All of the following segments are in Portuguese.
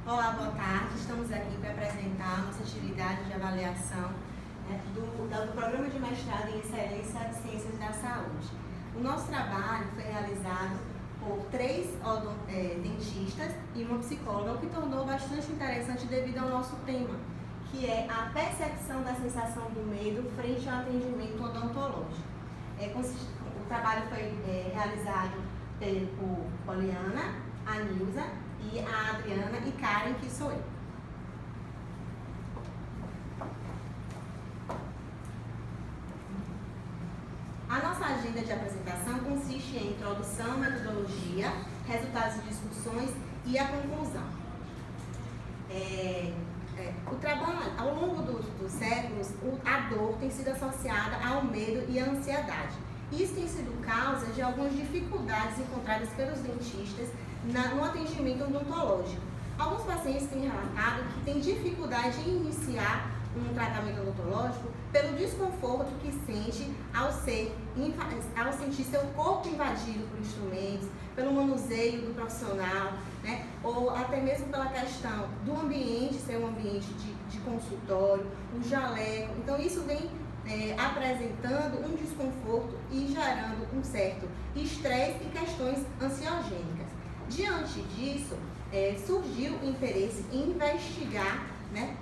Olá, boa tarde. Estamos aqui para apresentar a nossa atividade de avaliação do Programa de Mestrado em Excelência de Ciências da Saúde. O nosso trabalho foi realizado por 3 dentistas e uma psicóloga, o que tornou bastante interessante devido ao nosso tema, que é a percepção da sensação do medo frente ao atendimento odontológico. O trabalho foi realizado por Poliana, a Nilza e a Adriana e Karen, que sou eu. A nossa agenda de apresentação consiste em introdução, metodologia, resultados de discussões e a conclusão. O trabalho, ao longo dos séculos, a dor tem sido associada ao medo e à ansiedade. Isso tem sido causa de algumas dificuldades encontradas pelos dentistas no atendimento odontológico. Alguns pacientes têm relatado que têm dificuldade em iniciar um tratamento odontológico pelo desconforto que sente ao sentir seu corpo invadido por instrumentos, pelo manuseio do profissional, né? Ou até mesmo pela questão do ambiente ser um ambiente de consultório, o jaleco. Então isso vem apresentando um desconforto e gerando um certo estresse e questões ansiogênicas. Diante disso, surgiu o interesse em investigar, né,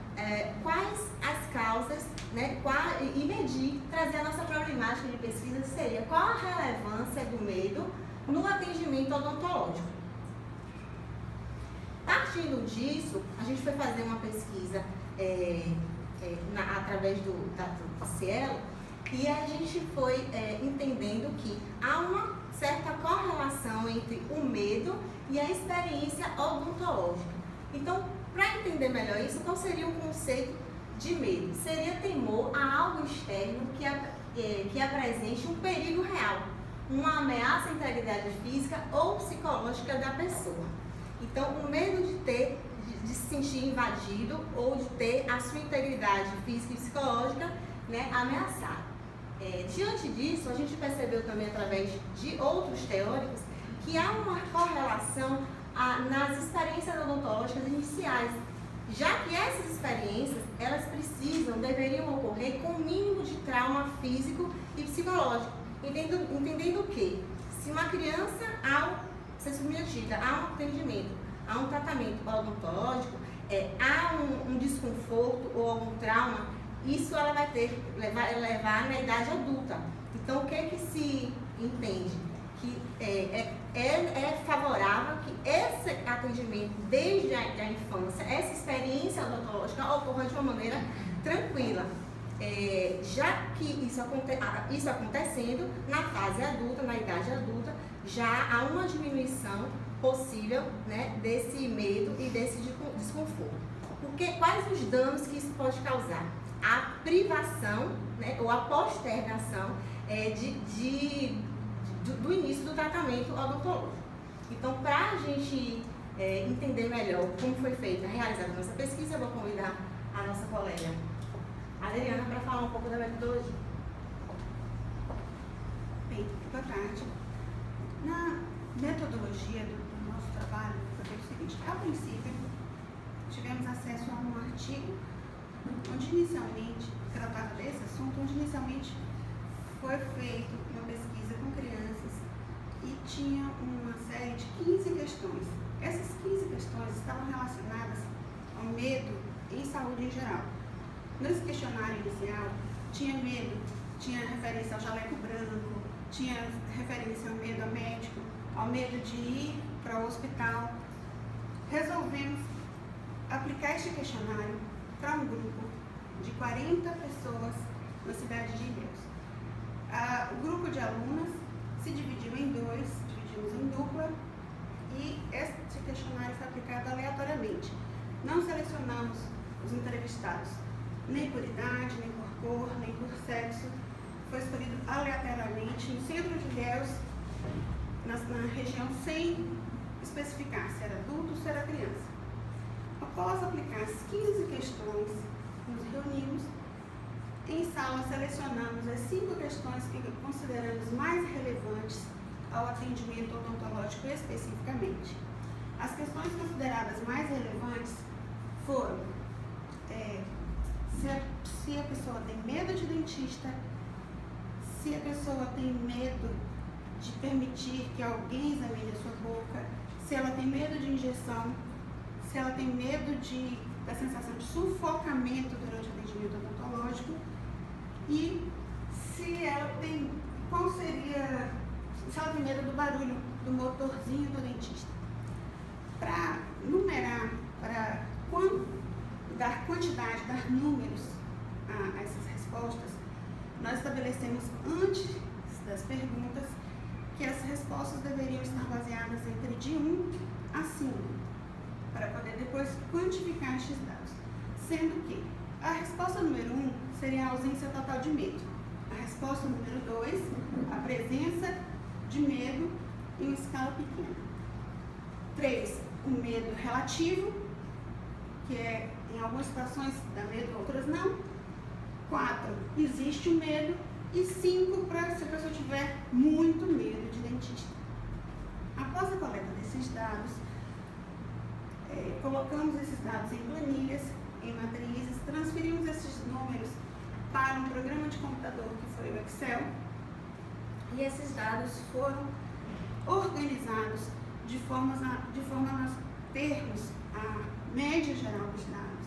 quais as causas, né, e medir, trazer a nossa problemática de pesquisa, que seria qual a relevância do medo no atendimento odontológico. Partindo disso, a gente foi fazer uma pesquisa através do Cielo, e a gente foi entendendo que há uma certa correlação entre o medo e a experiência odontológica. Então, para entender melhor isso, qual seria o conceito de medo? Seria temor a algo externo que apresente um perigo real, uma ameaça à integridade física ou psicológica da pessoa. Então, o medo de se sentir invadido ou de ter a sua integridade física e psicológica, né, ameaçada. Diante disso, a gente percebeu também através de outros teóricos que há uma correlação nas experiências odontológicas iniciais, já que essas experiências, elas deveriam ocorrer com o mínimo de trauma físico e psicológico, entendendo que se uma criança, ao ser submetida a um atendimento, a um tratamento odontológico, há um desconforto ou algum trauma, isso ela vai levar na idade adulta. Então, o que se entende? Que é favorável que esse atendimento desde a infância, essa experiência odontológica ocorra de uma maneira tranquila. Já que isso acontecendo na fase adulta, na idade adulta, já há uma diminuição possível, né, desse medo e desse desconforto. Quais os danos que isso pode causar? A privação, né, ou a postergação do início do tratamento odontológico. Então, para a gente entender melhor como foi realizada a nossa pesquisa, eu vou convidar a nossa colega Adriana para falar um pouco da metodologia. Bem, boa tarde. Na metodologia do nosso trabalho, foi o seguinte: ao princípio, tivemos acesso a um artigo onde inicialmente tratava desse assunto, onde inicialmente foi feita uma pesquisa com crianças e tinha uma série de 15 questões. Essas 15 questões estavam relacionadas ao medo em saúde em geral. Nesse questionário inicial, tinha medo, tinha referência ao jaleco branco, tinha referência ao medo a médico, ao medo de ir para o hospital. Resolvemos aplicar este questionário para um grupo de 40 pessoas na cidade de Ilhéus. O grupo de alunas se dividiu em dois, dividimos em dupla, e este questionário foi aplicado aleatoriamente. Não selecionamos os entrevistados nem por idade, nem por cor, nem por sexo. Foi escolhido aleatoriamente no centro de Ilhéus, na região, sem especificar se era adulto ou se era criança. Após aplicar as 15 questões, nos reunimos. Em sala, selecionamos as 5 questões que consideramos mais relevantes ao atendimento odontológico especificamente. As questões consideradas mais relevantes foram se a pessoa tem medo de dentista, se a pessoa tem medo de permitir que alguém examine a sua boca, se ela tem medo de injeção, se ela tem medo da sensação de sufocamento durante o atendimento odontológico e se ela tem medo do barulho do motorzinho do dentista. Para numerar, para dar quantidade, dar números a essas respostas, nós estabelecemos antes das perguntas que as respostas deveriam estar baseadas entre de 1 a 5, para poder depois quantificar estes dados. Sendo que a resposta número 1 seria a ausência total de medo. A resposta número 2, a presença de medo em uma escala pequena. 3, o medo relativo, que em algumas situações dá medo, outras não. 4, existe o medo. E 5, para se a pessoa tiver muito medo de dentista. Após a coleta desses dados, colocamos esses dados em planilhas, em matrizes, transferimos esses números para um programa de computador que foi o Excel, e esses dados foram organizados de forma a nós termos a média geral dos dados,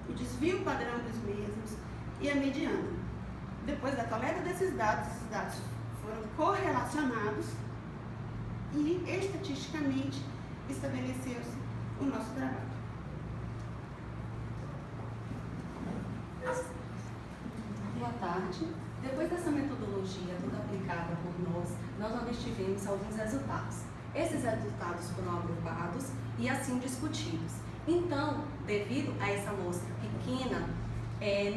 o desvio padrão dos mesmos e a mediana. Depois da coleta desses dados, esses dados foram correlacionados e estatisticamente estabeleceu-se o nosso trabalho. Boa tarde. Depois dessa metodologia toda aplicada por nós obtivemos alguns resultados. Esses resultados foram agrupados e assim discutidos. Então, devido a essa amostra pequena,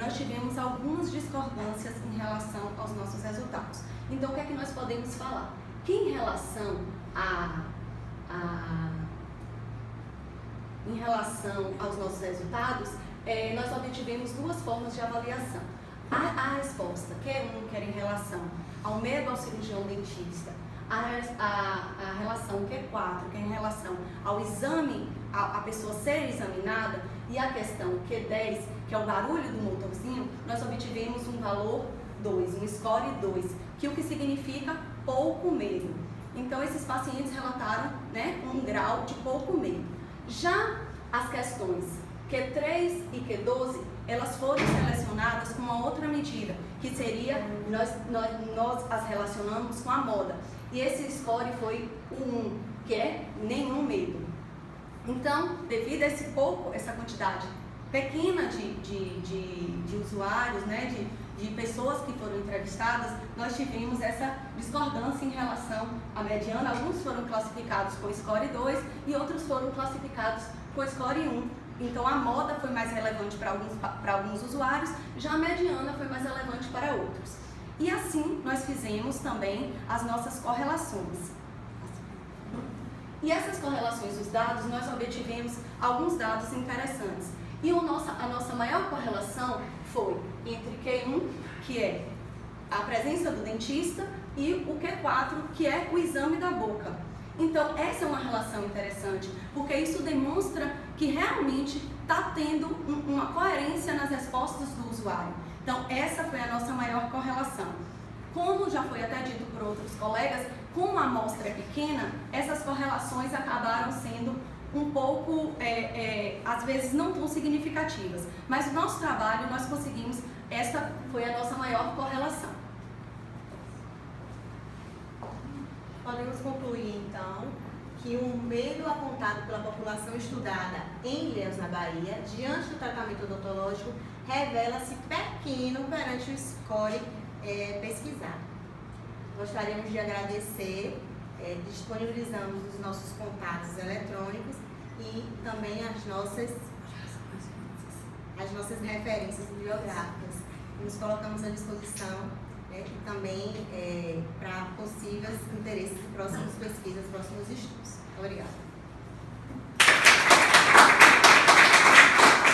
nós tivemos algumas discordâncias em relação aos nossos resultados. Então, o que é que nós podemos falar? Que em relação aos nossos resultados, nós obtivemos duas formas de avaliação. A resposta, quer em relação ao medo ao cirurgião dentista, a relação Q4, que é em relação ao exame, a pessoa ser examinada, e a questão Q10, que é o barulho do motorzinho, nós obtivemos um valor 2, um score 2, que o que significa pouco medo. Então, esses pacientes relataram, um grau de pouco medo. Já as questões Q3 e Q12, elas foram selecionadas com uma outra medida, que seria, nós as relacionamos com a moda. E esse score foi o 1, que é nenhum medo. Então, devido a essa quantidade pequena de usuários, de pessoas que foram entrevistadas, nós tivemos essa discordância em relação à mediana. Alguns foram classificados com score 2 e outros foram classificados com score 1. Então, a moda foi mais relevante para alguns usuários, já a mediana foi mais relevante para outros. E assim, nós fizemos também as nossas correlações. E essas correlações dos dados, nós obtivemos alguns dados interessantes. E a nossa maior correlação foi entre Q1, que é a presença do dentista, e o Q4, que é o exame da boca. Então, essa é uma relação interessante, porque isso demonstra que realmente está tendo uma coerência nas respostas do usuário. Então, essa foi a nossa maior correlação. Como já foi até dito por outros colegas, como a amostra é pequena, essas correlações acabaram sendo um pouco, às vezes, não tão significativas. Mas o nosso trabalho, nós conseguimos, essa foi a nossa maior correlação. Podemos concluir, então, que o medo apontado pela população estudada em Ilhéus, na Bahia, diante do tratamento odontológico, revela-se pequeno perante o score pesquisado. Gostaríamos de agradecer, disponibilizamos os nossos contatos eletrônicos e também as nossas referências bibliográficas. Nos colocamos à disposição e também para possíveis interesses de próximas pesquisas, próximos estudos. Obrigada.